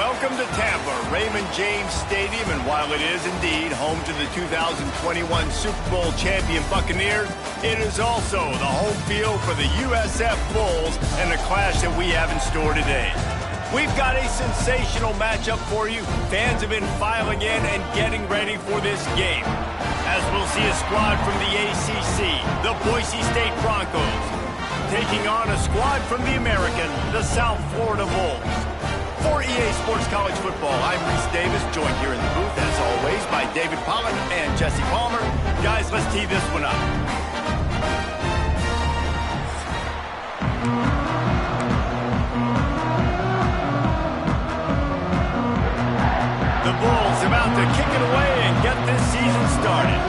Welcome to Tampa, Raymond James Stadium, and while it is indeed home to the 2021 Super Bowl champion Buccaneers, it is also the home field for the USF Bulls and the clash that we have in store today. We've got a sensational matchup for you. Fans have been filing in and getting ready for this game, as we'll see a squad from the ACC, the Boise State Broncos, taking on a squad from the American, the South Florida Bulls. For EA Sports College Football, I'm Reese Davis, joined here in the booth, as always, by David Pollock and Jesse Palmer. Guys, let's tee this one up. The Bulls about to kick it away and get this season started.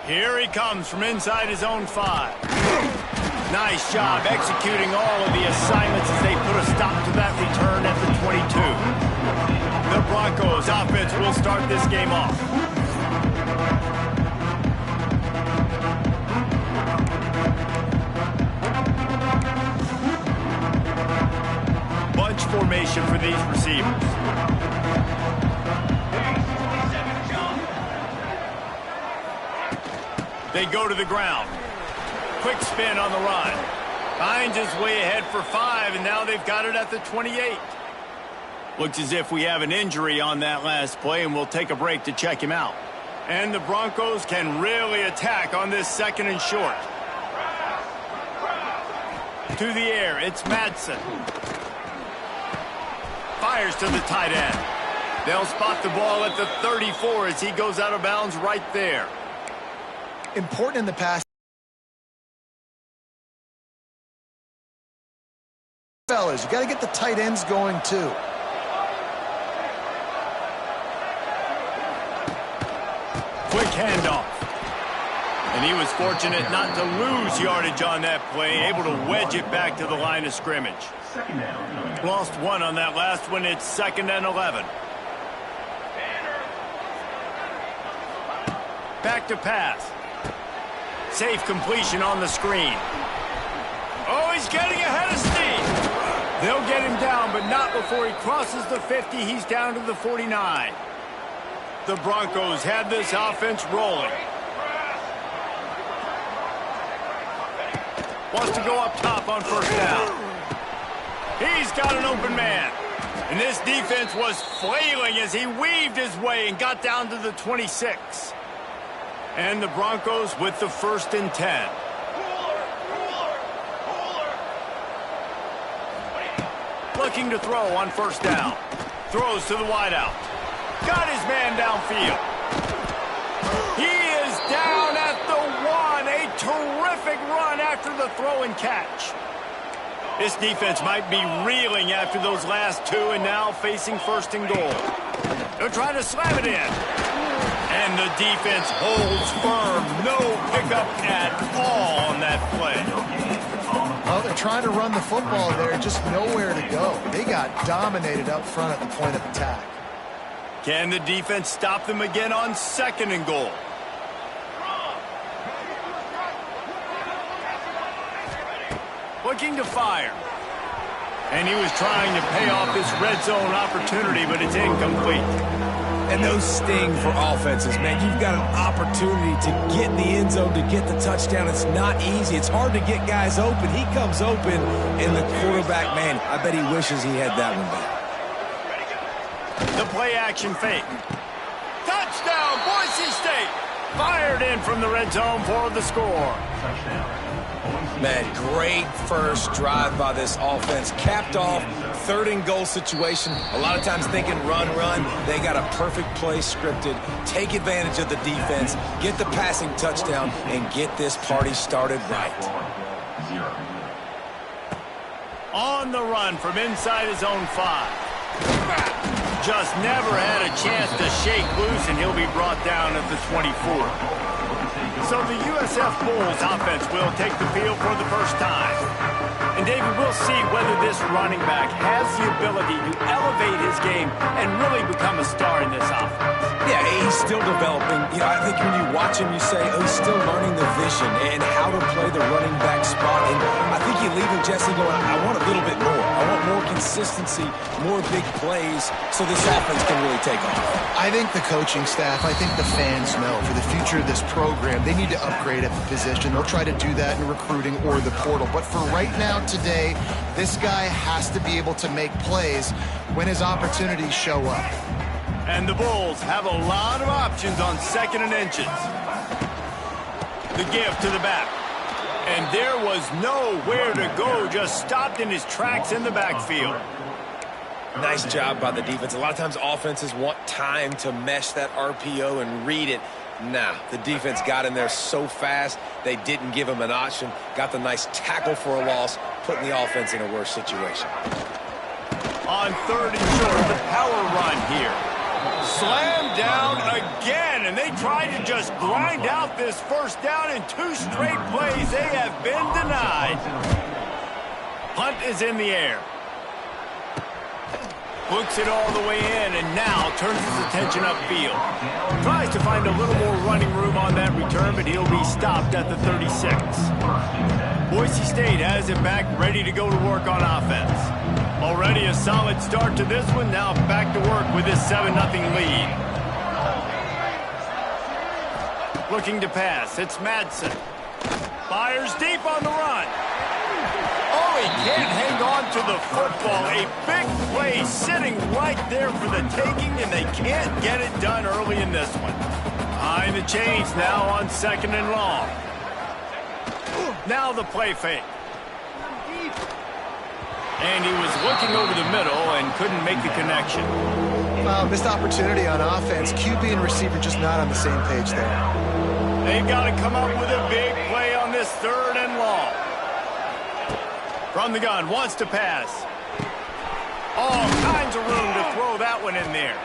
Here he comes from inside his own 5. Nice job executing all of the assignments as they put a stop to that return at the 22. The Broncos offense will start this game off. Bunch formation for these receivers. They go to the ground. Quick spin on the run. Finds his way ahead for 5, and now they've got it at the 28. Looks as if we have an injury on that last play, and we'll take a break to check him out. And the Broncos can really attack on this second and short. To the air, it's Madsen. Fires to the tight end. They'll spot the ball at the 34 as he goes out of bounds right there. Important in the pass. Fellas, you got to get the tight ends going too. Quick handoff. And he was fortunate not to lose yardage on that play, able to wedge it back to the line of scrimmage. Lost 1 on that last one. It's 2nd and 11. Back to pass. Safe completion on the screen. Oh, he's getting ahead of steam. They'll get him down, but not before he crosses the 50. He's down to the 49. The Broncos have this offense rolling. Wants to go up top on first down. He's got an open man. And this defense was flailing as he weaved his way and got down to the 26. And the Broncos with the 1st and 10. Looking to throw on first down. Throws to the wideout. Got his man downfield. He is down at the 1. A terrific run after the throw and catch. This defense might be reeling after those last 2 and now facing 1st and goal. They're trying to slam it in. And the defense holds firm. No pickup at all on that play. Well, they're trying to run the football there, just nowhere to go. They got dominated up front at the point of attack. Can the defense stop them again on 2nd and goal? Looking to fire. And he was trying to pay off this red zone opportunity, but it's incomplete. And those sting for offenses, man. You've got an opportunity to get in the end zone, to get the touchdown. It's not easy. It's hard to get guys open. He comes open, and the quarterback, man, I bet he wishes he had that one back. The play-action fake. Touchdown, Boise State! Fired in from the red zone for the score. Man, great first drive by this offense. Capped off, 3rd and goal situation. A lot of times thinking run. They got a perfect play scripted. Take advantage of the defense, get the passing touchdown, and get this party started right. On the run from inside his own 5. Just never had a chance to shake loose, and he'll be brought down at the 24. So the USF Bulls offense will take the field for the first time. And, David, we'll see whether this running back has the ability to elevate his game and really become a star in this offense. Yeah, he's still developing. I think when you watch him, you say, oh, he's still learning the vision and how to play the running back spot. And I think you leave with Jesse going, I want a little bit more. I want more consistency, more big plays, so this offense can really take off. I think the coaching staff, I think the fans know for the future of this program, they need to upgrade at the position. They'll try to do that in recruiting or the portal. But for right now, today, this guy has to be able to make plays when his opportunities show up. And the Bulls have a lot of options on 2nd and inches. The give to the back. And there was nowhere to go, just stopped in his tracks in the backfield. Nice job by the defense. A lot of times offenses want time to mesh that RPO and read it. Nah, the defense got in there so fast, they didn't give him an option. Got the nice tackle for a loss, putting the offense in a worse situation. On 3rd and short, the power run here. Slammed down again, and they tried to just grind out this first down in 2 straight plays. They have been denied. Punt is in the air. Looks it all the way in, and now turns his attention upfield. Tries to find a little more running room on that return, but he'll be stopped at the 36. Boise State has it back, ready to go to work on offense. Already a solid start to this one, now back to work with this 7-0 lead. Looking to pass, it's Madsen. Fires deep on the run. Oh, he can't hang on to the football. A big play sitting right there for the taking, and they can't get it done early in this one. Behind the chains now on 2nd and long. Now the play fake. And he was looking over the middle and couldn't make the connection. Missed opportunity on offense. QB and receiver just not on the same page there. They've got to come up with a big play on this 3rd and long. From the gun, wants to pass. All kinds of room to throw that one in there.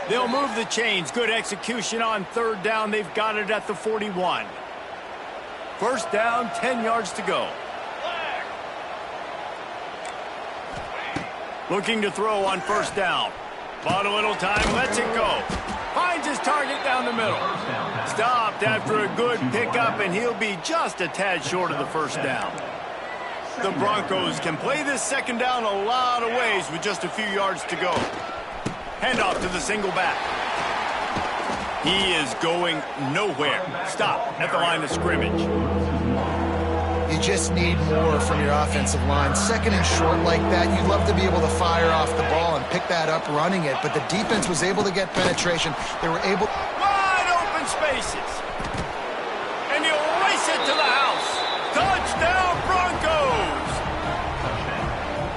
They'll move the chains. Good execution on 3rd down. They've got it at the 41. 1st down, 10 yards to go. Looking to throw on 1st down. Bought a little time, lets it go. Finds his target down the middle. Stopped after a good pickup, and he'll be just a tad short of the 1st down. The Broncos can play this 2nd down a lot of ways with just a few yards to go. Handoff to the single back. He is going nowhere. Stop at the line of scrimmage. You just need more from your offensive line. 2nd and short like that, you'd love to be able to fire off the ball and pick that up running it, but the defense was able to get penetration. They were able... Wide open spaces. And he'll race it to the house. Touchdown, Broncos!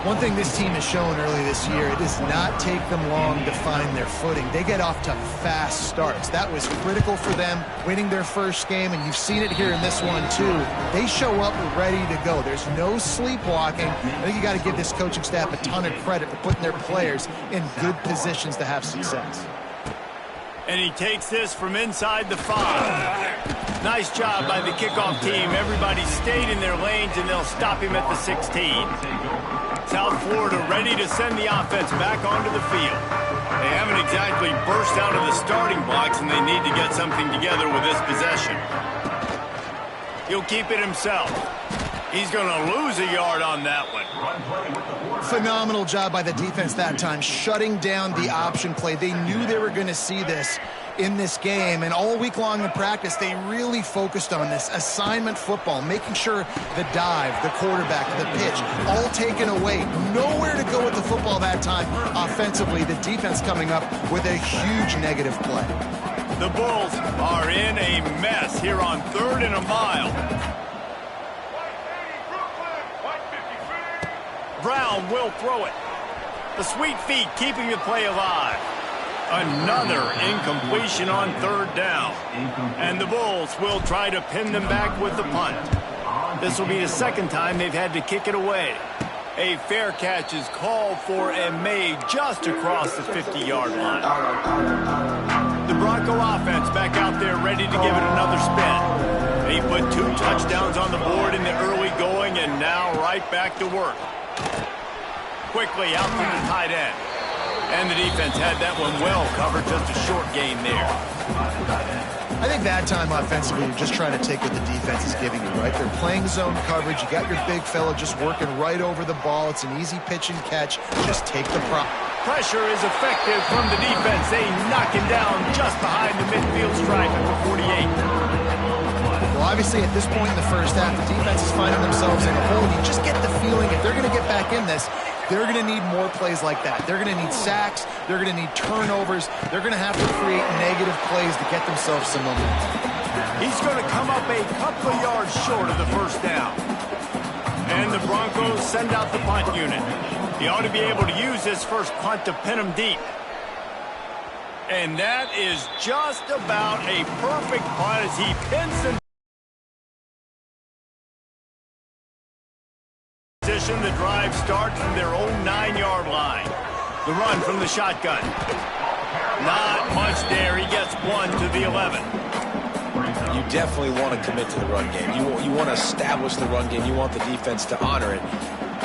One thing this team has shown early this year, it does not take them long to find their footing. They get off to fast starts. That was critical for them, winning their first game, and you've seen it here in this one too. They show up ready to go. There's no sleepwalking. I think you got to give this coaching staff a ton of credit for putting their players in good positions to have success. And he takes this from inside the 5. Nice job by the kickoff team. Everybody stayed in their lanes, and they'll stop him at the 16. South Florida ready to send the offense back onto the field. They haven't exactly burst out of the starting blocks, and they need to get something together with this possession. He'll keep it himself. He's going to lose a yard on that one. Phenomenal job by the defense that time, shutting down the option play. They knew they were going to see this in this game, and all week long in practice, they really focused on this assignment football, making sure the dive, the quarterback, the pitch, all taken away. Nowhere to go with the football that time. Offensively, the defense coming up with a huge negative play. The Bulls are in a mess here on 3rd and a mile. Brown will throw it. The sweet feet keeping the play alive. Another incompletion on 3rd down. And the Bulls will try to pin them back with the punt. This will be the 2nd time they've had to kick it away. A fair catch is called for and made just across the 50-yard line. The Bronco offense back out there ready to give it another spin. They put 2 touchdowns on the board in the early going and now right back to work. Quickly out to the tight end. And the defense had that one well covered, just a short gain there. I think that time offensively, you're just trying to take what the defense is giving you, right? They're playing zone coverage. You got your big fella just working right over the ball. It's an easy pitch and catch. Just take the prop. Pressure is effective from the defense. They knock him down just behind the midfield stripe at the 48. Well, obviously, at this point in the first half, the defense is finding themselves in a hole. You just get the feeling if they're going to get back in this, they're going to need more plays like that. They're going to need sacks. They're going to need turnovers. They're going to have to create negative plays to get themselves some momentum. He's going to come up a couple of yards short of the first down. And the Broncos send out the punt unit. He ought to be able to use this first punt to pin him deep. And that is just about a perfect punt as he pins him. The drive starts from their own 9-yard line. The run from the shotgun. Not much there. He gets 1 to the 11. You definitely want to commit to the run game. You want to establish the run game. You want the defense to honor it.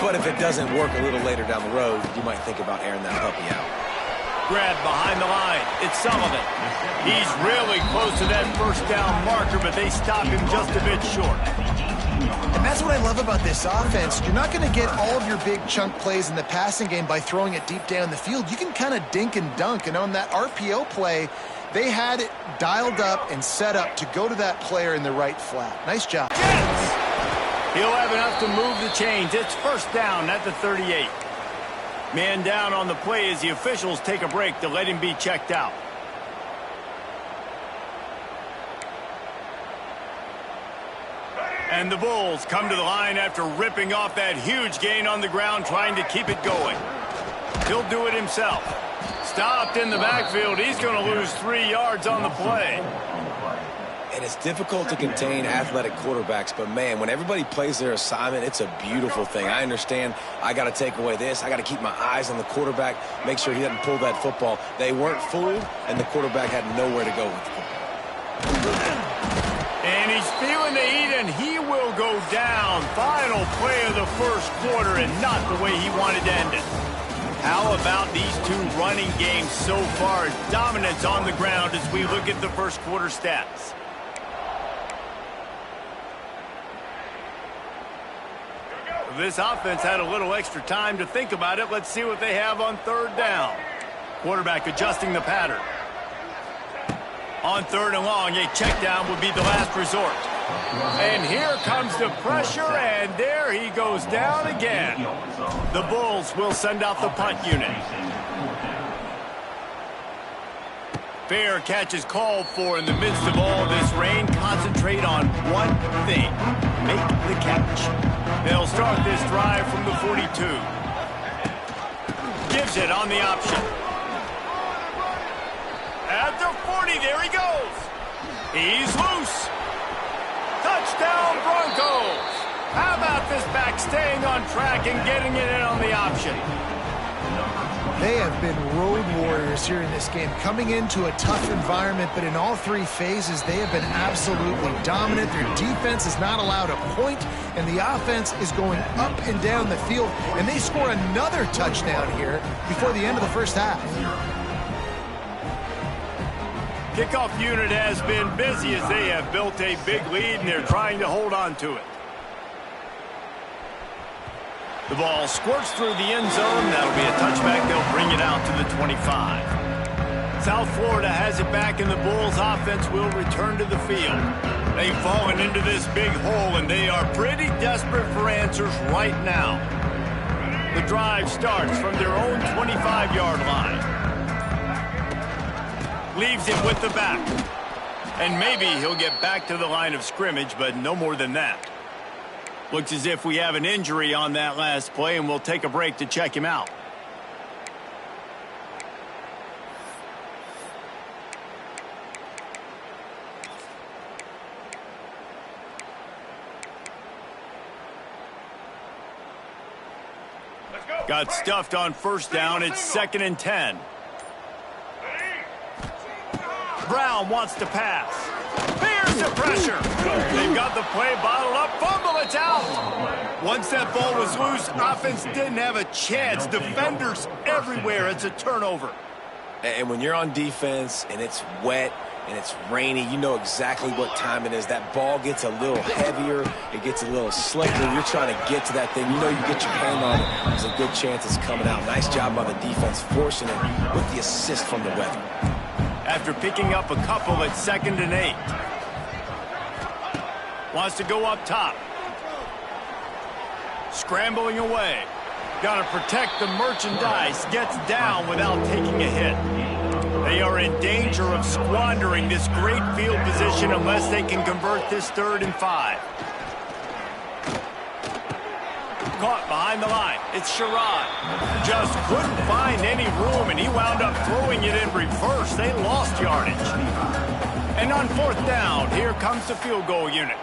But if it doesn't work a little later down the road, you might think about airing that puppy out. Grab behind the line. It's Sullivan. He's really close to that first down marker, but they stop him just a bit short. And that's what I love about this offense. You're not going to get all of your big chunk plays in the passing game by throwing it deep down the field. You can kind of dink and dunk. And on that RPO play, they had it dialed up and set up to go to that player in the right flat. Nice job. Yes! He'll have enough to move the chains. It's first down at the 38. Man down on the play as the officials take a break to let him be checked out. And the Bulls come to the line after ripping off that huge gain on the ground, trying to keep it going. He'll do it himself. Stopped in the backfield. He's going to lose 3 yards on the play. And it's difficult to contain athletic quarterbacks, but, man, when everybody plays their assignment, it's a beautiful thing. I understand I got to take away this. I got to keep my eyes on the quarterback, make sure he doesn't pull that football. They weren't fooled, and the quarterback had nowhere to go with the football. And he's feeling the heat, and he will go down. Final play of the first quarter, and not the way he wanted to end it. How about these two running games so far? Dominance on the ground as we look at the first quarter stats. This offense had a little extra time to think about it. Let's see what they have on third down. Quarterback adjusting the pattern. On third and long, a check down would be the last resort. And here comes the pressure, and there he goes down again. The Bulls will send out the punt unit. Fair catch is called for in the midst of all this rain. Concentrate on one thing. Make the catch. They'll start this drive from the 42. Gives it on the option. At the 40, there he goes. He's loose. Touchdown, Broncos. How about this back staying on track and getting it in on the option? They have been road warriors here in this game, coming into a tough environment, but in all three phases, they have been absolutely dominant. Their defense is not allowed a point, and the offense is going up and down the field, and they score another touchdown here before the end of the first half. Kickoff unit has been busy as they have built a big lead, and they're trying to hold on to it. The ball squirts through the end zone. That'll be a touchback. They'll bring it out to the 25. South Florida has it back, and the Bulls offense will return to the field. They've fallen into this big hole, and they are pretty desperate for answers right now. The drive starts from their own 25-yard line. Leaves it with the back. And maybe he'll get back to the line of scrimmage, but no more than that. Looks as if we have an injury on that last play, and we'll take a break to check him out. Got stuffed on first down. It's 2nd and 10. Brown wants to pass. Here's the pressure. They've got the play bottled up. Fumble, it's out. Once that ball was loose, offense didn't have a chance. Defenders everywhere. It's a turnover. And when you're on defense and it's wet and it's rainy, you know exactly what time it is. That ball gets a little heavier. It gets a little slicker. You're trying to get to that thing. You know you get your hand on it. There's a good chance it's coming out. Nice job by the defense forcing it with the assist from the weather. After picking up a couple at 2nd and 8. Wants to go up top. Scrambling away. Got to protect the merchandise. Gets down without taking a hit. They are in danger of squandering this great field position unless they can convert this 3rd and 5. Caught behind the line. It's Sherrod. Just couldn't find any room, and he wound up throwing it in reverse. They lost yardage. And on 4th down, here comes the field goal unit.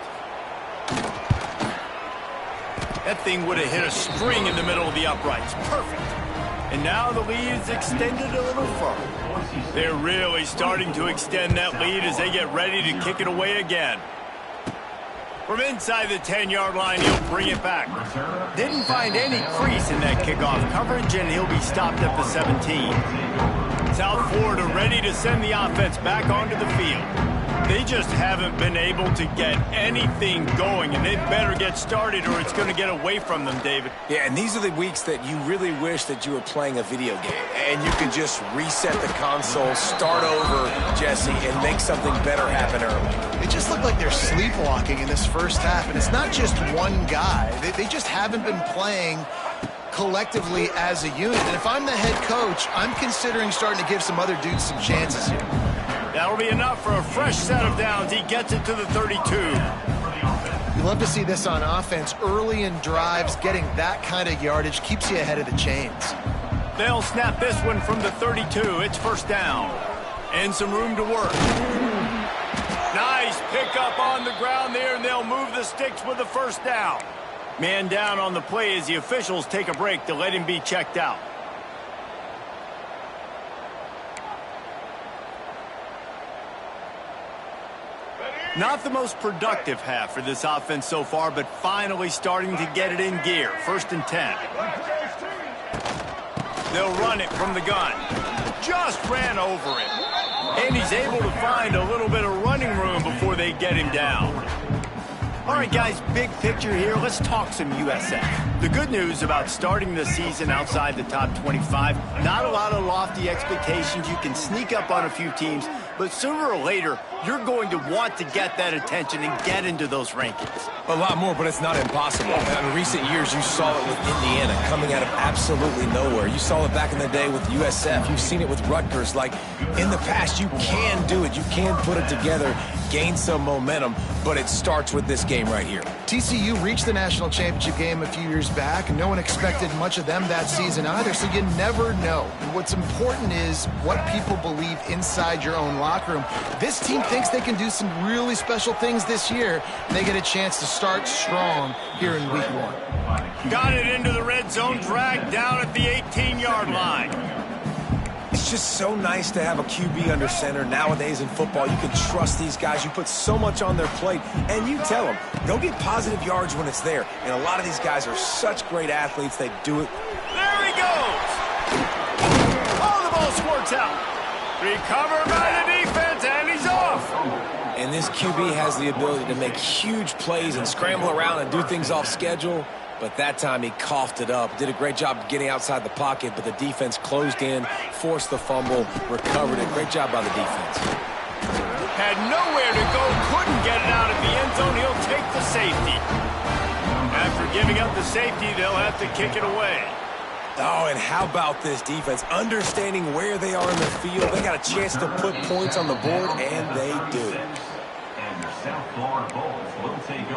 That thing would have hit a string in the middle of the uprights. Perfect. And now the lead is extended a little further. They're really starting to extend that lead as they get ready to kick it away again. From inside the 10-yard line, he'll bring it back. Didn't find any crease in that kickoff coverage, and he'll be stopped at the 17. South Florida ready to send the offense back onto the field. They just haven't been able to get anything going, and they better get started or it's going to get away from them, David. Yeah, and these are the weeks that you really wish that you were playing a video game and you could just reset the console, start over, Jesse, and make something better happen early. They just look like they're sleepwalking in this first half, and it's not just one guy. They just haven't been playing collectively as a unit. And if I'm the head coach, I'm considering starting to give some other dudes some chances here. That'll be enough for a fresh set of downs. He gets it to the 32. You love to see this on offense. Early in drives, getting that kind of yardage keeps you ahead of the chains. They'll snap this one from the 32. It's 1st down. And some room to work. Nice pickup on the ground there, and they'll move the sticks with the 1st down. Man down on the play as the officials take a break to let him be checked out. Not the most productive half for this offense so far, but finally starting to get it in gear. 1st and 10. They'll run it from the gun. Just ran over it. And he's able to find a little bit of running room before they get him down. All right, guys, big picture here. Let's talk some USF. The good news about starting the season outside the top 25, not a lot of lofty expectations. You can sneak up on a few teams, but sooner or later, you're going to want to get that attention and get into those rankings. A lot more, but it's not impossible. In recent years, you saw it with Indiana coming out of absolutely nowhere. You saw it back in the day with USF. You've seen it with Rutgers. Like, in the past, you can do it. You can put it together, gain some momentum, but it starts with this game right here. TCU reached the national championship game a few years back, and no one expected much of them that season either, so you never know. What's important is what people believe inside your own locker room. This team thinks they can do some really special things this year, and they get a chance to start strong here in week 1. Got it into the red zone, dragged down at the 18-yard line. It's just so nice to have a QB under center. Nowadays in football, you can trust these guys. You put so much on their plate, and you tell them, go get positive yards when it's there. And a lot of these guys are such great athletes. They do it. There he goes. Oh, the ball squirts out. Recovered by the defense, and he's off. And this QB has the ability to make huge plays and scramble around and do things off schedule. But that time he coughed it up. Did a great job getting outside the pocket, but the defense closed in, forced the fumble, recovered it. Great job by the defense. Had nowhere to go, couldn't get it out of the end zone. He'll take the safety. After giving up the safety, they'll have to kick it away. Oh, and how about this defense? Understanding where they are in the field. They got a chance to put points on the board, and they do.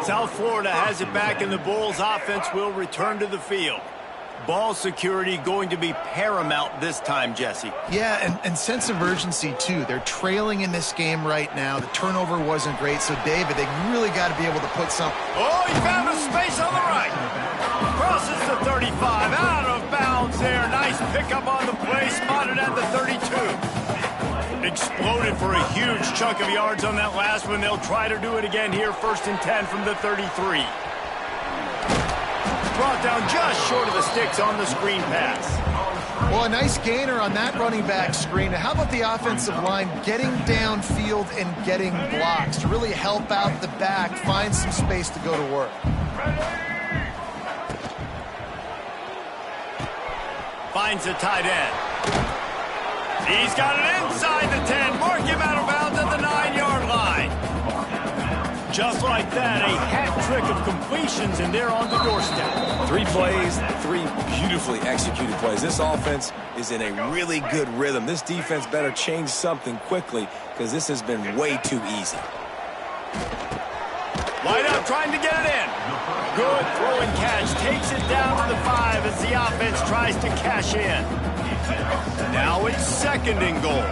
South Florida has it back, and the Bulls offense will return to the field. Ball security going to be paramount this time, Jesse. Yeah, and sense of urgency, too. They're trailing in this game right now. The turnover wasn't great, so, David, they really got to be able to put some... Oh, he found a space on the right. Crosses the 35, out of bounds there. Nice pickup on the play, spotted at the 32. To exploded for a huge chunk of yards on that last one. They'll try to do it again here, 1st and 10 from the 33. Brought down just short of the sticks on the screen pass. Well, a nice gainer on that running back screen. How about the offensive line getting downfield and getting blocks to really help out the back, find some space to go to work? Finds the tight end. He's got it inside the 10. Mark him out of bounds at the 9-yard line. Just like that, a hat trick of completions, and they're on the doorstep. 3 plays, 3 beautifully executed plays. This offense is in a really good rhythm. This defense better change something quickly because this has been way too easy. Wide up, trying to get it in. Good throw and catch. Takes it down to the 5 as the offense tries to cash in. Now it's 2nd and goal.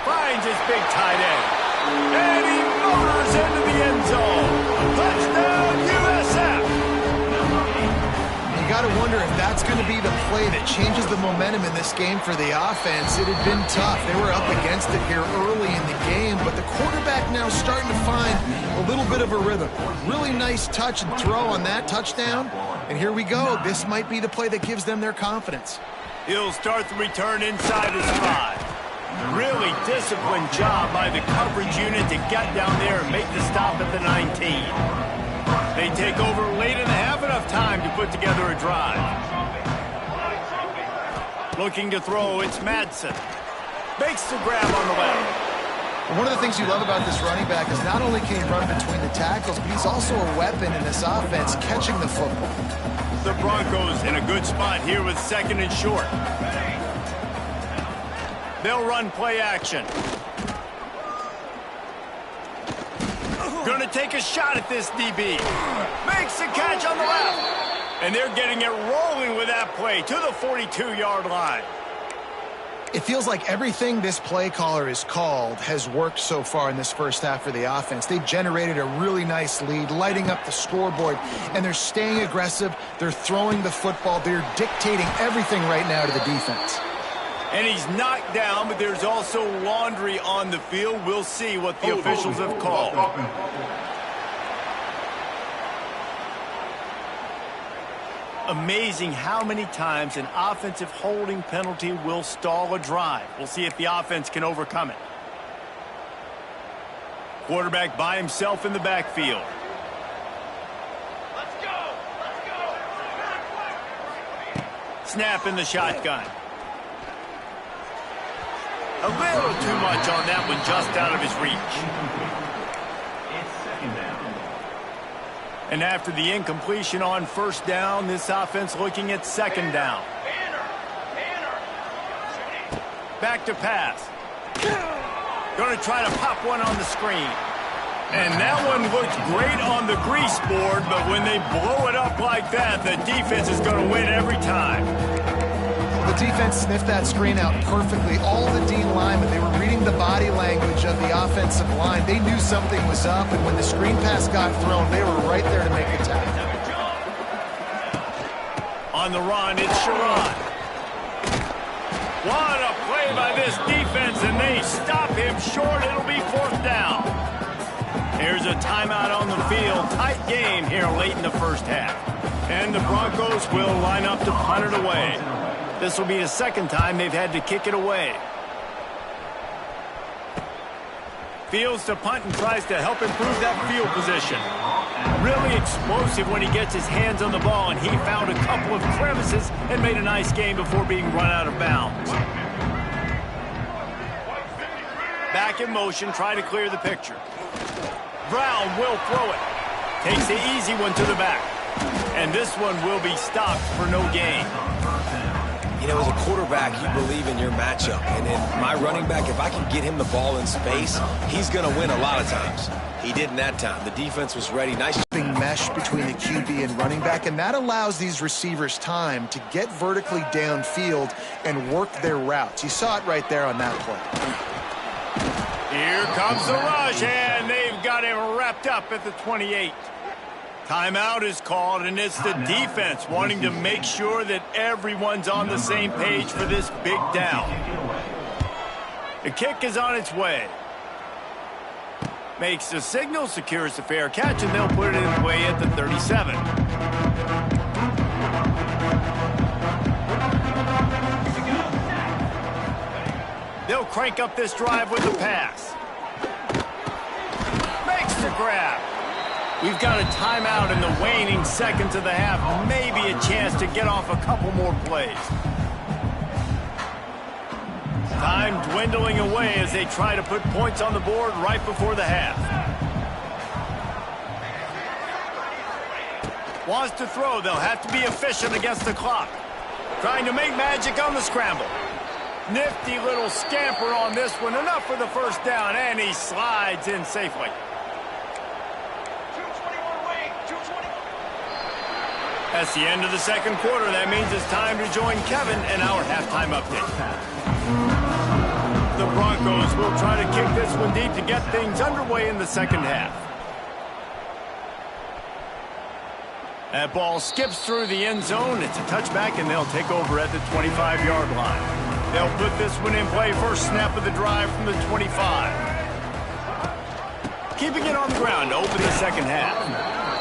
Finds his big tight end. And he motors into the end zone. Touchdown, USF. You got to wonder if that's going to be the play that changes the momentum in this game for the offense. It had been tough. They were up against it here early in the game, but the quarterback now starting to find a little bit of a rhythm. Really nice touch and throw on that touchdown. And here we go. This might be the play that gives them their confidence. He'll start the return inside his 5. Really disciplined job by the coverage unit to get down there and make the stop at the 19. They take over late in the half, enough time to put together a drive. Looking to throw, it's Madsen. Makes the grab on the left. One of the things you love about this running back is not only can he run between the tackles, but he's also a weapon in this offense, catching the football. The Broncos in a good spot here with 2nd and short. They'll run play action. Gonna take a shot at this DB. Makes the catch on the left. And they're getting it rolling with that play to the 42-yard line. It feels like everything this play caller has called has worked so far in this first half for the offense. They've generated a really nice lead, lighting up the scoreboard, and they're staying aggressive. They're throwing the football. They're dictating everything right now to the defense. And he's knocked down, but there's also laundry on the field. We'll see what the officials have called. Amazing how many times an offensive holding penalty will stall a drive. We'll see if the offense can overcome it. Quarterback by himself in the backfield. Let's go! Snap in the shotgun. A little too much on that one, just out of his reach. It's 2nd down. And after the incompletion on 1st down, this offense looking at 2nd down. Back to pass. Going to try to pop one on the screen. And that one looked great on the grease board, but when they blow it up like that, the defense is going to win every time. The defense sniffed that screen out perfectly. All the D linemen, they were reading the body language of the offensive line. They knew something was up, and when the screen pass got thrown, they were right there to make the tackle. On the run, it's Sharon. What a play by this defense, and they stop him short. It'll be 4th down. Here's a timeout on the field. Tight game here late in the first half. And the Broncos will line up to punt it away. This will be the 2nd time they've had to kick it away. Fields to punt and tries to help improve that field position. Really explosive when he gets his hands on the ball, and he found a couple of crevices and made a nice game before being run out of bounds. Back in motion, try to clear the picture. Brown will throw it. Takes the easy one to the back. And this one will be stopped for no gain. You know, as a quarterback, you believe in your matchup. And in my running back, if I can get him the ball in space, he's going to win a lot of times. He didn't that time. The defense was ready. Nice mesh between the QB and running back, and that allows these receivers time to get vertically downfield and work their routes. You saw it right there on that play. Here comes the rush, and they've got him wrapped up at the 28. Timeout is called, and it's the defense wanting to make sure that everyone's on the same page for this big down. The kick is on its way. Makes the signal, secures the fair catch, and they'll put it away at the 37. They'll crank up this drive with the pass. Makes the grab. We've got a timeout in the waning seconds of the half. Maybe a chance to get off a couple more plays. Time dwindling away as they try to put points on the board right before the half. Wants to throw. They'll have to be efficient against the clock. Trying to make magic on the scramble. Nifty little scamper on this one. Enough for the first down, and he slides in safely. That's the end of the second quarter. That means it's time to join Kevin in our halftime update. The Broncos will try to kick this one deep to get things underway in the second half. That ball skips through the end zone. It's a touchback, and they'll take over at the 25-yard line. They'll put this one in play. First snap of the drive from the 25. Keeping it on the ground to open the second half.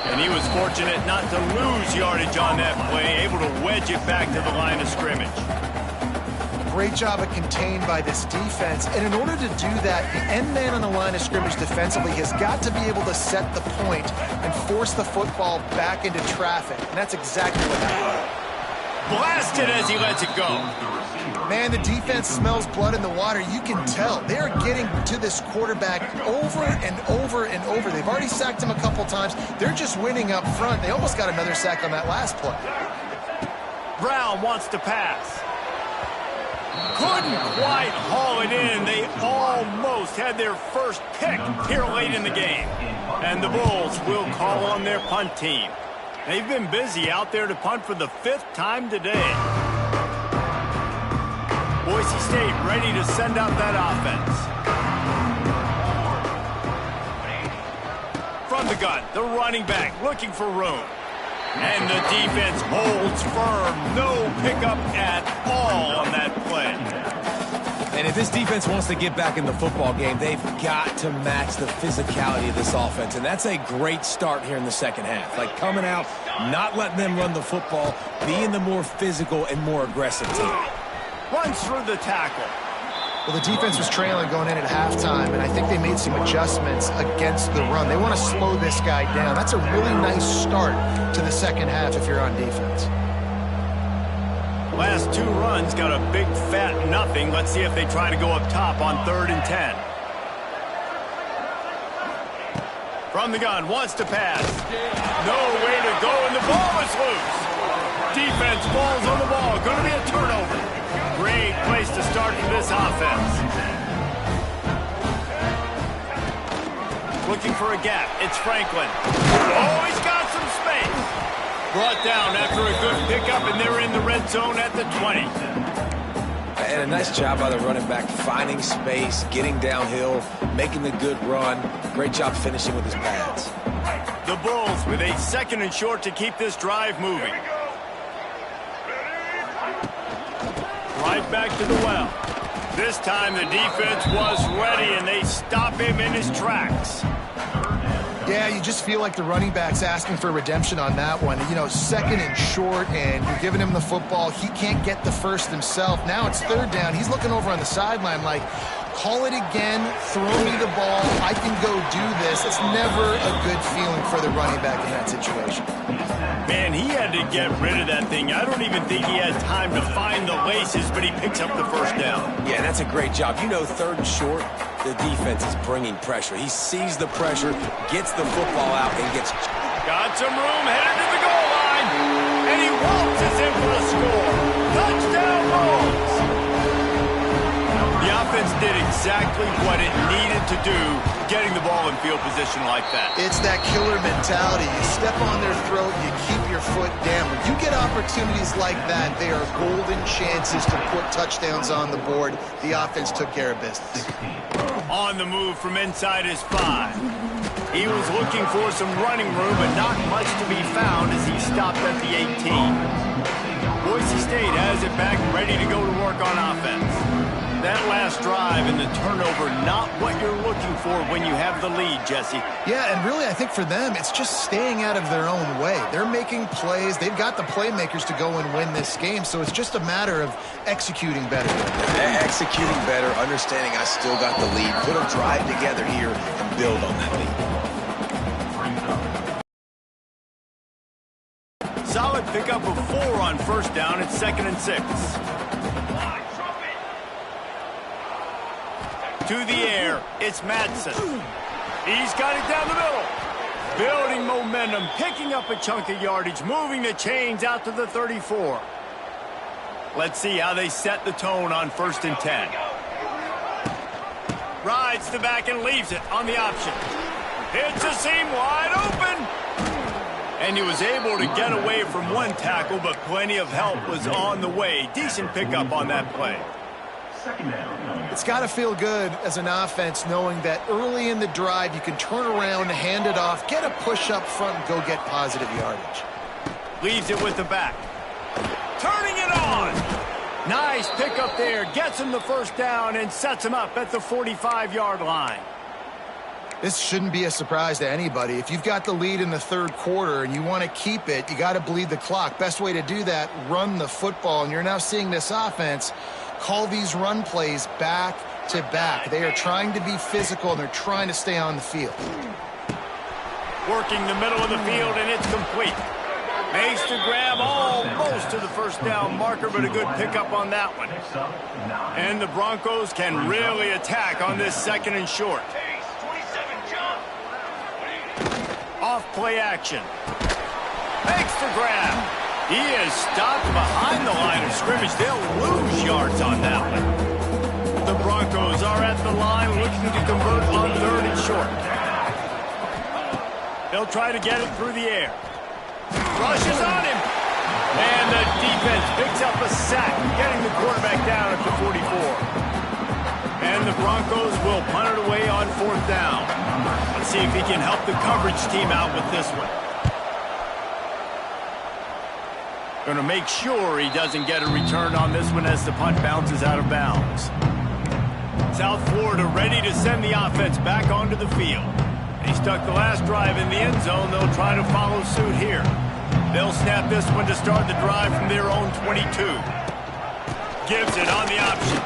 And he was fortunate not to lose yardage on that play, able to wedge it back to the line of scrimmage. Great job of contained by this defense. And in order to do that, the end man on the line of scrimmage defensively has got to be able to set the point and force the football back into traffic. And that's exactly what happened. Blasted as he lets it go. Man, the defense smells blood in the water. You can tell. They're getting to this quarterback over and over and over. They've already sacked him a couple times. They're just winning up front. They almost got another sack on that last play. Brown wants to pass. Couldn't quite haul it in. They almost had their first pick here late in the game. And the Bulls will call on their punt team. They've been busy out there to punt for the 5th time today. Boise State ready to send out that offense. From the gun, the running back looking for room. And the defense holds firm. No pickup at all on that play. And if this defense wants to get back in the football game, they've got to match the physicality of this offense. And that's a great start here in the second half. Like coming out, not letting them run the football, being the more physical and more aggressive team. Runs through the tackle. Well, the defense was trailing going in at halftime, and I think they made some adjustments against the run. They want to slow this guy down. That's a really nice start to the second half if you're on defense. Last 2 runs got a big fat nothing. Let's see if they try to go up top on 3rd and 10. From the gun, wants to pass. Nowhere to go, and the ball is loose. Defense falls on the ball. Going to be a turnover. Great place to start for this offense. Looking for a gap. It's Franklin. Oh, he's got some space. Brought down after a good pickup, and they're in the red zone at the 20. And a nice job by the running back, finding space, getting downhill, making the good run. Great job finishing with his pads. The Bulls with a 2nd and short to keep this drive moving. Right back to the well. This time the defense was ready, and they stop him in his tracks. Yeah, you just feel like the running back's asking for redemption on that one. You know, 2nd and short, and you're giving him the football. He can't get the first himself. Now it's 3rd down. He's looking over on the sideline like, call it again, throw me the ball, I can go do this. It's never a good feeling for the running back in that situation. Man, he had to get rid of that thing. I don't even think he had time to find the laces, but he picks up the first down. Yeah, that's a great job. You know, 3rd and short, the defense is bringing pressure. He sees the pressure, gets the football out, and gets... Got some room, headed to the goal line, and he waltzes in for the score. Touchdown, Bulls! The offense did exactly what it needed to do, getting the ball in field position like that. It's that killer mentality. You step on their throat, you keep your foot down. When you get opportunities like that, they are golden chances to put touchdowns on the board. The offense took care of business. On the move from inside his 5. He was looking for some running room, but not much to be found as he stopped at the 18. Boise State has it back, ready to go to work on offense. That last drive and the turnover, not what you're looking for when you have the lead, Jesse. Yeah, and really, I think for them, it's just staying out of their own way. They're making plays. They've got the playmakers to go and win this game, so it's just a matter of executing better. Executing better, understanding I still got the lead. Put a drive together here and build on that lead. Solid pickup of 4 on first down. It's 2nd and 6. To the air, it's Madsen. He's got it down the middle. Building momentum, picking up a chunk of yardage, moving the chains out to the 34. Let's see how they set the tone on 1st and 10. Rides the back and leaves it on the option. Hits a seam wide open. And he was able to get away from one tackle, but plenty of help was on the way. Decent pickup on that play. It's got to feel good as an offense knowing that early in the drive you can turn around, hand it off, get a push up front, and go get positive yardage. Leaves it with the back. Turning it on. Nice pickup there. Gets him the first down and sets him up at the 45-yard line. This shouldn't be a surprise to anybody. If you've got the lead in the 3rd quarter and you want to keep it, you got to bleed the clock. Best way to do that, run the football. And you're now seeing this offense call these run plays back to back. They are trying to be physical, and they're trying to stay on the field. Working the middle of the field, and it's complete. Makes the grab almost to the first down marker, but a good pickup on that one. And the Broncos can really attack on this 2nd and short. Off play action. Makes the grab. He is stopped behind the line of scrimmage. They'll lose yards on that one. The Broncos are at the line looking to convert on 3rd and short. They'll try to get it through the air. Rushes on him. And the defense picks up a sack, getting the quarterback down at the 44. And the Broncos will punt it away on 4th down. Let's see if he can help the coverage team out with this one. Going to make sure he doesn't get a return on this one as the punt bounces out of bounds. South Florida ready to send the offense back onto the field. They stuck the last drive in the end zone. They'll try to follow suit here. They'll snap this one to start the drive from their own 22. Gives it on the option.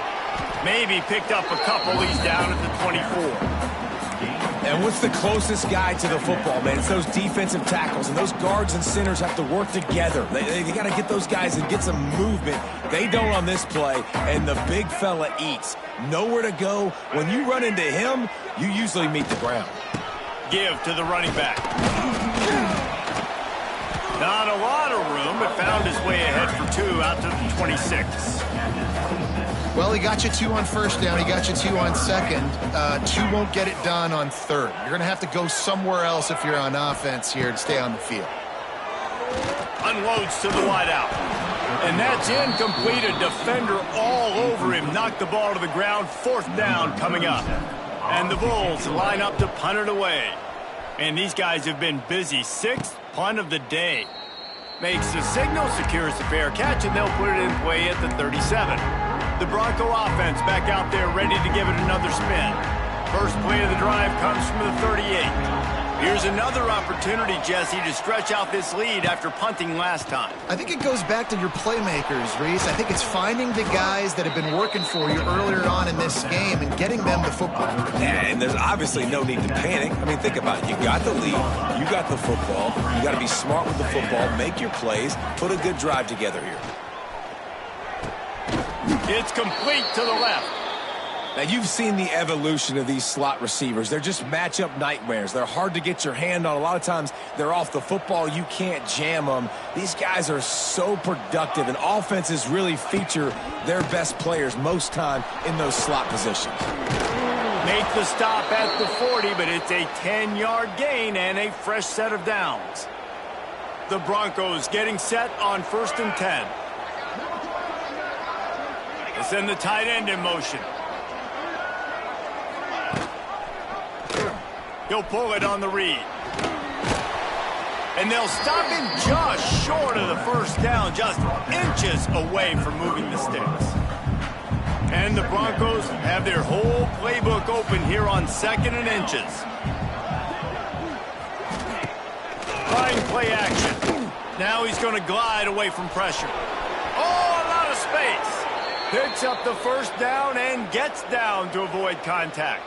Maybe picked up a couple. He's down at the 24. And what's the closest guy to the football, man? It's those defensive tackles, and those guards and centers have to work together. They got to get those guys and get some movement. They don't on this play, and the big fella eats. Nowhere to go. When you run into him, you usually meet the ground. Give to the running back. Not a lot of room, but found his way ahead for 2 out to the 26. Well, he got you 2 on first down. He got you 2 on second. 2 won't get it done on 3rd. You're going to have to go somewhere else if you're on offense here to stay on the field. Unloads to the wideout. And that's incomplete. A defender all over him. Knocked the ball to the ground. 4th down coming up. And the Bulls line up to punt it away. And these guys have been busy. 6th punt of the day. Makes the signal, secures the fair catch, and they'll put it in play at the 37. The Bronco offense back out there ready to give it another spin. First play of the drive comes from the 38. Here's another opportunity, Jesse, to stretch out this lead after punting last time. I think it goes back to your playmakers, Reese. I think it's finding the guys that have been working for you earlier on in this game and getting them the football. Yeah, and there's obviously no need to panic. I mean, think about it. You got the lead. You got the football. You got to be smart with the football. Make your plays. Put a good drive together here. It's complete to the left. Now, you've seen the evolution of these slot receivers. They're just matchup nightmares. They're hard to get your hand on. A lot of times, they're off the football. You can't jam them. These guys are so productive, and offenses really feature their best players most time in those slot positions. Make the stop at the 40, but it's a 10-yard gain and a fresh set of downs. The Broncos getting set on 1st and 10. They send the tight end in motion. He'll pull it on the read. And they'll stop him just short of the first down, just inches away from moving the sticks. And the Broncos have their whole playbook open here on 2nd and inches. Trying play action. Now he's going to glide away from pressure. Oh, a lot of space. Picks up the first down and gets down to avoid contact.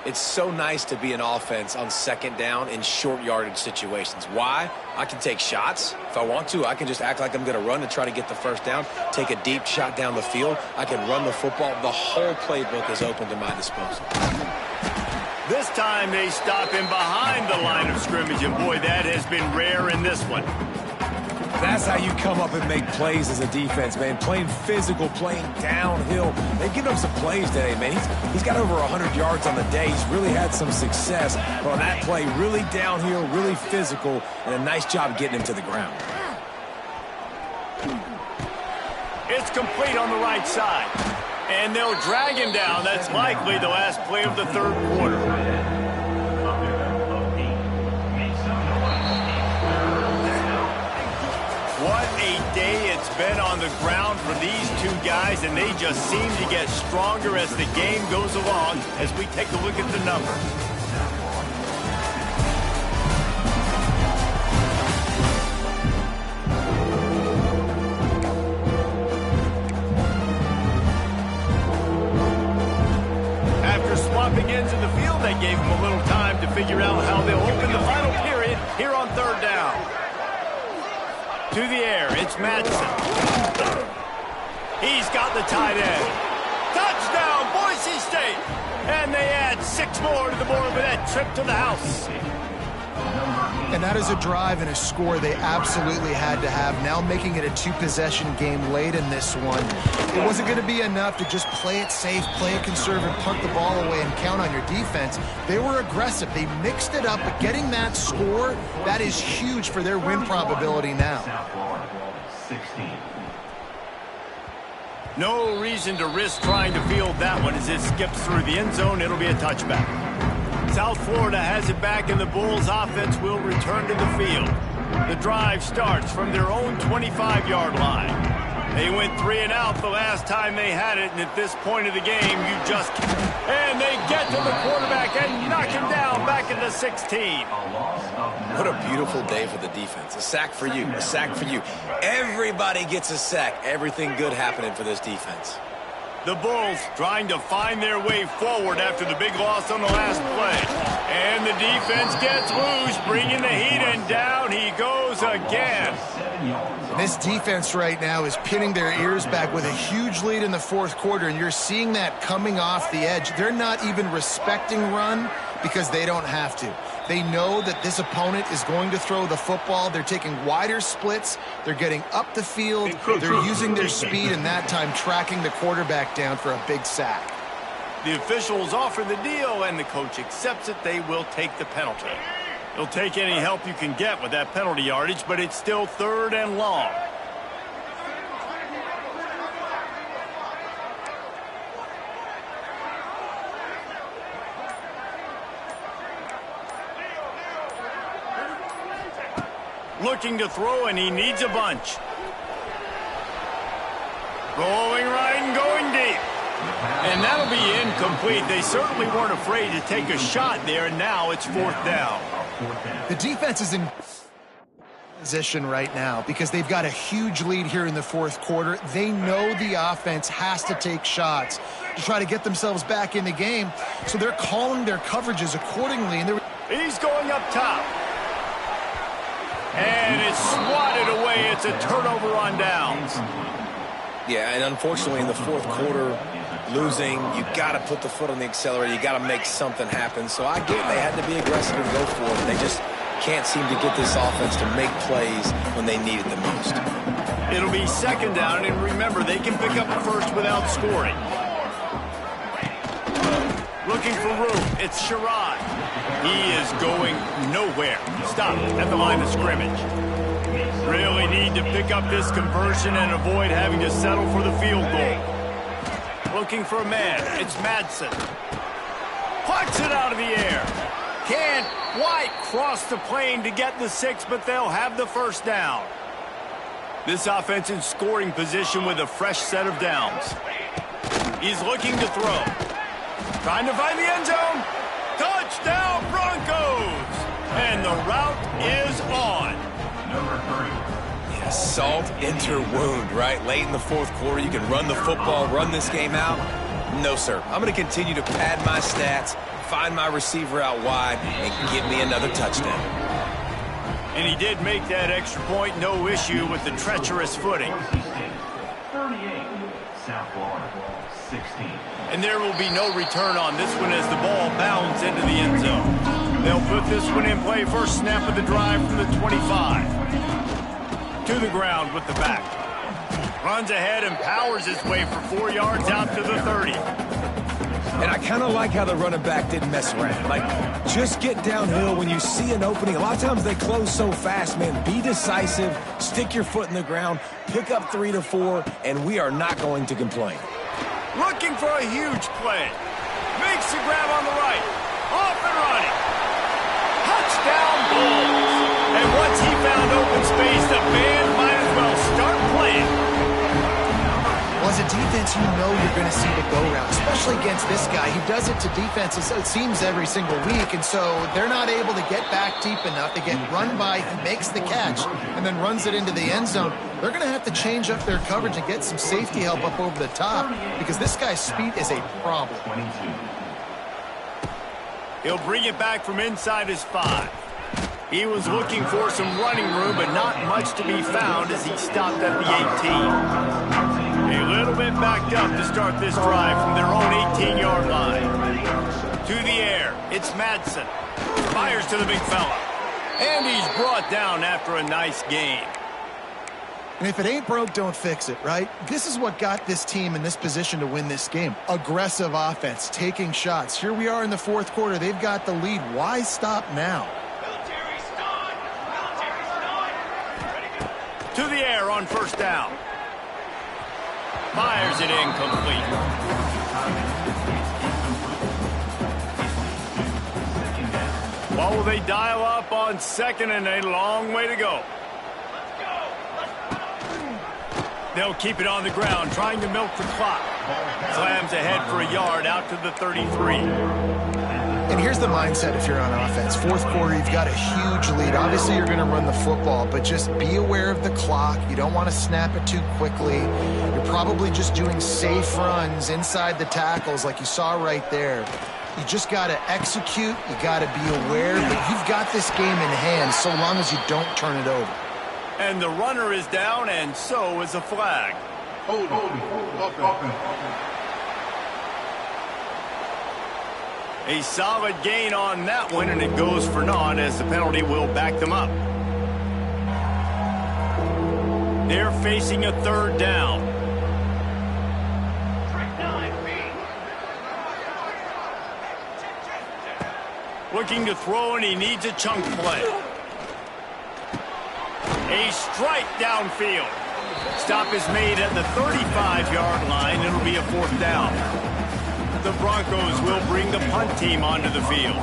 It's so nice to be an offense on 2nd down in short yardage situations. Why? I can take shots. If I want to, I can just act like I'm going to run to try to get the first down, take a deep shot down the field. I can run the football. The whole playbook is open to my disposal. This time they stop him behind the line of scrimmage, and boy, that has been rare in this one. That's how you come up and make plays as a defense, man. Playing physical, playing downhill. They've given up some plays today, man. He's got over 100 yards on the day. He's really had some success. But on that play, really downhill, really physical, and a nice job getting him to the ground. It's complete on the right side. And they'll drag him down. That's likely the last play of the 3rd quarter. What a day it's been on the ground for these two guys, and they just seem to get stronger as the game goes along as we take a look at the numbers. After swapping ends in the field, they gave them a little time to figure out how they'll open the final period here on 3rd down. To the air, it's Madsen. He's got the tight end. Touchdown, Boise State! And they add 6 more to the board with that trip to the house. And that is a drive and a score they absolutely had to have. Now making it a 2-possession game late in this one. It wasn't going to be enough to just play it safe, play it conservative, punt the ball away, and count on your defense. They were aggressive. They mixed it up, but getting that score, that is huge for their win probability now. No reason to risk trying to field that one as it skips through the end zone. It'll be a touchback. South Florida has it back, and the Bulls offense will return to the field. The drive starts from their own 25-yard line. They went 3 and out the last time they had it, and at this point of the game, you just can't. And they get to the quarterback and knock him down back at the 16. What a beautiful day for the defense. A sack for you, a sack for you. Everybody gets a sack. Everything good happening for this defense. The Bulls trying to find their way forward after the big loss on the last play. And the defense gets loose, bringing the heat, and down he goes again. This defense right now is pinning their ears back with a huge lead in the 4th quarter, and you're seeing that coming off the edge. They're not even respecting run because they don't have to. They know that this opponent is going to throw the football. They're taking wider splits. They're getting up the field. They're using their speed, and that time tracking the quarterback down for a big sack. The officials offer the deal, and the coach accepts it. They will take the penalty. They'll take any help you can get with that penalty yardage, but it's still 3rd and long. Looking to throw, and he needs a bunch. Rolling right and going deep. And that'll be incomplete. They certainly weren't afraid to take a shot there, and now it's 4th down. The defense is in position right now because they've got a huge lead here in the 4th quarter. They know the offense has to take shots to try to get themselves back in the game, so they're calling their coverages accordingly. And he's going up top. And it's swatted away. It's a turnover on downs. Yeah, and unfortunately in the 4th quarter, losing, you got to put the foot on the accelerator. You got to make something happen. So I get they had to be aggressive and go for it. They just can't seem to get this offense to make plays when they need it the most. It'll be 2nd down, and remember, they can pick up a first without scoring. Looking for room. It's Sherrod. He is going nowhere. Stop at the line of scrimmage. Really need to pick up this conversion and avoid having to settle for the field goal. Looking for a man. It's Madsen. Plucks it out of the air. Can't quite cross the plane to get the 6, but they'll have the first down. This offense in scoring position with a fresh set of downs. He's looking to throw. Trying to find the end zone. Touchdown, Broncos! And the route is on. Number 3. Yeah, salt enter wound, right? Late in the fourth quarter, you can run the football, run this game out. No, sir. I'm going to continue to pad my stats, find my receiver out wide, and give me another touchdown. And he did make that extra point, no issue with the treacherous footing. Boise State, 38. South Florida, 16. And there will be no return on this one as the ball bounds into the end zone. They'll put this one in play first snap of the drive from the 25. To the ground with the back. Runs ahead and powers his way for 4 yards out to the 30. And I kind of like how the running back didn't mess around. Like, just get downhill when you see an opening. A lot of times they close so fast, man. Be decisive, stick your foot in the ground, pick up 3 to 4, and we are not going to complain. Looking for a huge play. Makes the grab on the right. Off and running. Touchdown Bulls. And once he found open space, the band might as well start playing. Well, as a defense, you know you're going to see the go route, especially against this guy. He does it to defenses, it seems, every single week, and so they're not able to get back deep enough. They get run by, he makes the catch, and then runs it into the end zone. They're going to have to change up their coverage and get some safety help up over the top because this guy's speed is a problem. 22. He'll bring it back from inside his 5. He was looking for some running room, but not much to be found as he stopped at the 18. A little bit backed up to start this drive from their own 18-yard line. To the air, it's Madsen. Fires to the big fella. And he's brought down after a nice gain. And if it ain't broke, don't fix it, right? This is what got this team in this position to win this game. Aggressive offense, taking shots. Here we are in the fourth quarter. They've got the lead. Why stop now? To the air on first down. Fires it incomplete. What will they dial up on second and a long way to go? They'll keep it on the ground, trying to milk the clock. Slams ahead for a yard out to the 33. And here's the mindset if you're on offense. Fourth quarter, you've got a huge lead. Obviously, you're going to run the football, but just be aware of the clock. You don't want to snap it too quickly. You're probably just doing safe runs inside the tackles like you saw right there. You just got to execute. You got to be aware, but you've got this game in hand so long as you don't turn it over. And the runner is down, and so is a flag. A solid gain on that one, and it goes for naught as the penalty will back them up. They're facing a third down. Looking to throw, and he needs a chunk play. A strike downfield. Stop is made at the 35-yard line. It'll be a fourth down. The Broncos will bring the punt team onto the field.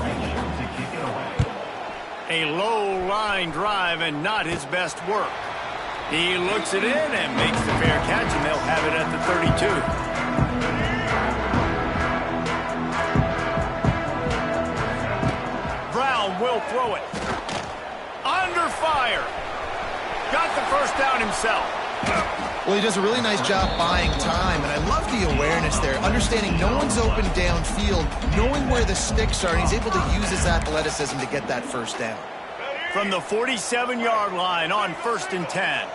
A low line drive and not his best work. He looks it in and makes the fair catch, and they'll have it at the 32. Will throw it. Under fire. Got the first down himself. Well, he does a really nice job buying time, and I love the awareness there, understanding no one's open downfield, knowing where the sticks are, and he's able to use his athleticism to get that first down. From the 47-yard line on 1st and 10.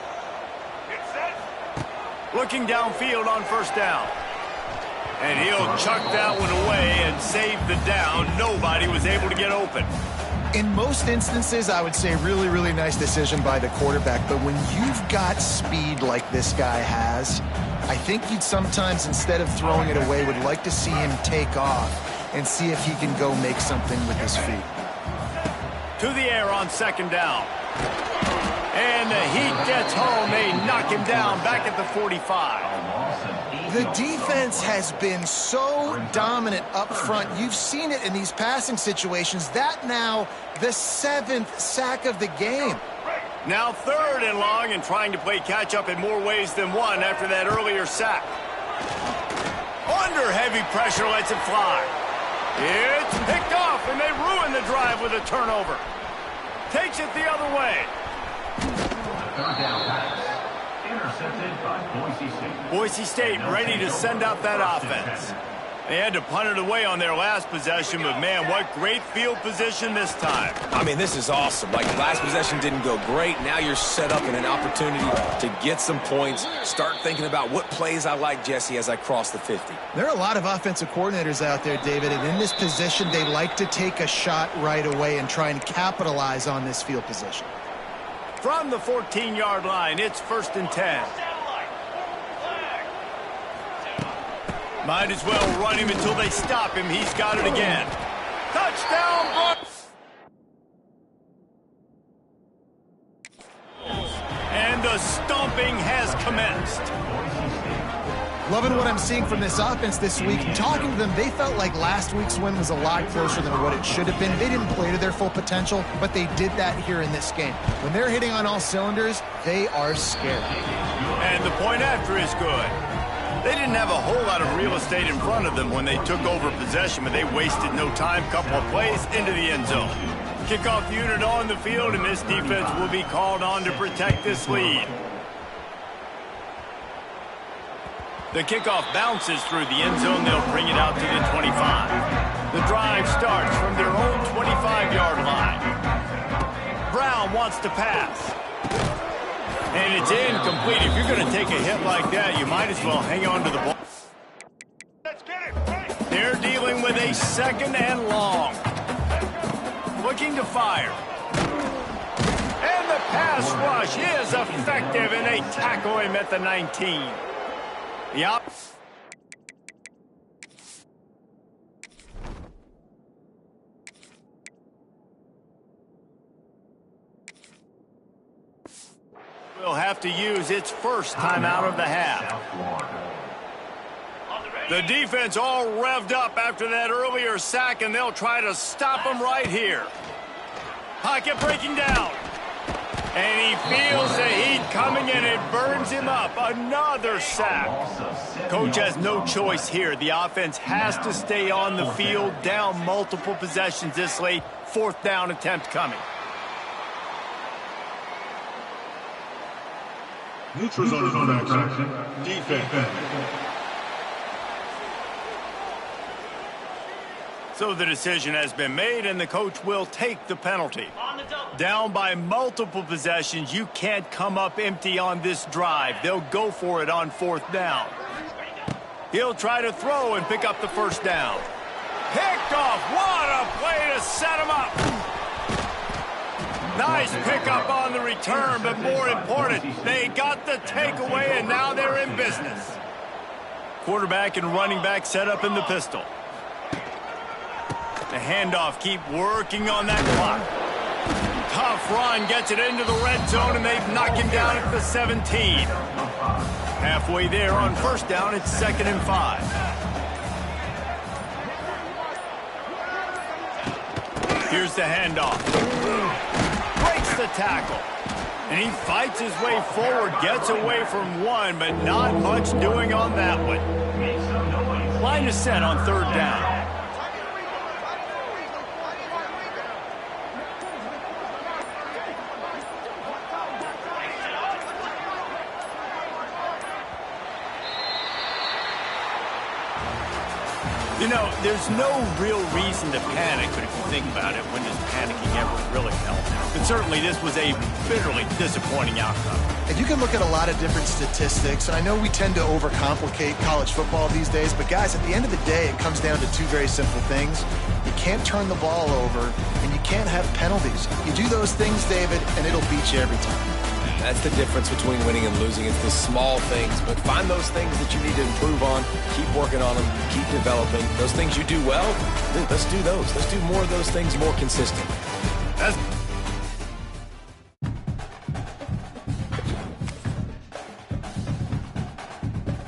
Looking downfield on first down. And he'll chuck that one away and save the down. Nobody was able to get open. In most instances, I would say really, really nice decision by the quarterback. But when you've got speed like this guy has, I think you'd sometimes, instead of throwing it away, would like to see him take off and see if he can go make something with his feet. To the air on second down. And the heat gets home. They knock him down back at the 45. The defense has been so dominant up front. You've seen it in these passing situations. That now the 7th sack of the game. Now 3rd and long and trying to play catch-up in more ways than one after that earlier sack. Under heavy pressure, lets it fly. It's picked off, and they ruin the drive with a turnover. Takes it the other way. 3rd down pass. Intercepted by Boise State. Boise State ready to send out that offense. They had to punt it away on their last possession, but man, what great field position this time. I mean, this is awesome. Like, last possession didn't go great. Now you're set up in an opportunity to get some points. Start thinking about what plays I like, Jesse, as I cross the 50. There are a lot of offensive coordinators out there, David, and in this position, they like to take a shot right away and try and capitalize on this field position. From the 14-yard line, it's 1st and 10. Might as well run him until they stop him. He's got it again. Touchdown, Bucks! And the stomping has commenced. Loving what I'm seeing from this offense this week. Talking to them, they felt like last week's win was a lot closer than what it should have been. They didn't play to their full potential, but they did that here in this game. When they're hitting on all cylinders, they are scary. And the point after is good. They didn't have a whole lot of real estate in front of them when they took over possession, but they wasted no time. Couple of plays into the end zone. Kickoff unit on the field, and this defense will be called on to protect this lead. The kickoff bounces through the end zone. They'll bring it out to the 25. The drive starts from their own 25-yard line. Brown wants to pass. And it's incomplete. If you're going to take a hit like that, you might as well hang on to the ball. Let's get it. They're dealing with a 2nd and long. Looking to fire. And the pass rush is effective, and they tackle him at the 19. Will have to use its first timeout of the half. The defense all revved up after that earlier sack, and they'll try to stop them right here. Pocket breaking down. And he feels the heat coming, and it burns him up. Another sack. Coach has no choice here. The offense has to stay on the field, down multiple possessions this late. 4th down attempt coming. Neutral zone action. Defense. So the decision has been made, and the coach will take the penalty. Down by multiple possessions, you can't come up empty on this drive. They'll go for it on 4th down. He'll try to throw and pick up the 1st down. Picked off. What a play to set him up. Nice pickup on the return, but more important, they got the takeaway, and now they're in business. Quarterback and running back set up in the pistol. The handoff, keep working on that clock. Tough run, gets it into the red zone, and they've knocked him down at the 17. Halfway there on 1st down, it's 2nd and 5. Here's the handoff. Breaks the tackle. And he fights his way forward, gets away from one, but not much doing on that one. Line is set on 3rd down. You know, there's no real reason to panic, but if you think about it, when does panicking ever really help? But certainly this was a bitterly disappointing outcome. And you can look at a lot of different statistics, and I know we tend to overcomplicate college football these days, but guys, at the end of the day, it comes down to 2 very simple things. You can't turn the ball over, and you can't have penalties. You do those things, David, and it'll beat you every time. That's the difference between winning and losing. It's the small things, but find those things that you need to improve on. Keep working on them. Keep developing. Those things you do well, let's do those. Let's do more of those things more consistent. That's